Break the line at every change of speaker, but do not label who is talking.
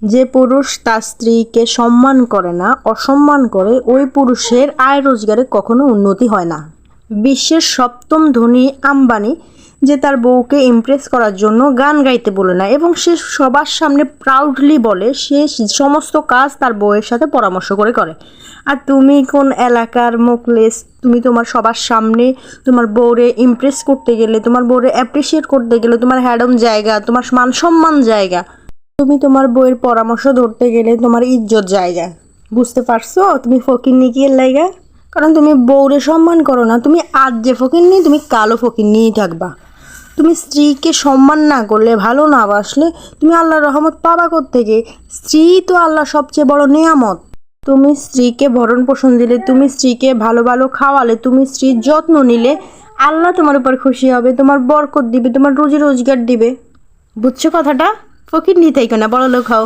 যে পুরুষ তার স্ত্রীকে সম্মান করে না, অসম্মান করে, ওই পুরুষের আয় রোজগারে কখনো উন্নতি হয় না। বিশ্বের সপ্তম ধনী আম্বানি, যে তার বউকে ইমপ্রেস করার জন্য গান গাইতে বলে না এবং সে সবার সামনে প্রাউডলি বলে সে সমস্ত কাজ তার বউয়ের সাথে পরামর্শ করে করে। আর তুমি কোন এলাকার মুখলেস? তুমি তোমার সবার সামনে তোমার বউরে ইমপ্রেস করতে গেলে, তোমার বউরে অ্যাপ্রিসিয়েট করতে গেলে তোমার হ্যাডম জায়গা, তোমার মান সম্মান জায়গা, তুমি তোমার বউয়ের পরামর্শ ধরতে গেলে তোমার ইজ্জত জায়গা। বুঝতে পারছো? তুমি ফকিন্নি কি এর লাইগা? কারণ তুমি বউরে সম্মান করো না। তুমি আজ যে ফকিন্নি, তুমি কালো ফকিন্নিই থাকবা। তুমি স্ত্রীকে সম্মান না করলে, ভালো না বাসলে, তুমি আল্লাহর রহমত পাবা কোত্থেকে? স্ত্রী তো আল্লাহ সবচেয়ে বড় নেয়ামত। তুমি স্ত্রীকে ভরণ পোষণ দিলে, তুমি স্ত্রীকে ভালো ভালো খাওয়ালে, তুমি স্ত্রীর যত্ন নিলে, আল্লাহ তোমার উপর খুশি হবে, তোমার বরকত দিবে, তোমার রুজি রোজগার দিবে। বুঝছো কথাটা? ফকির নিতেই কেনা বড় লোক হও।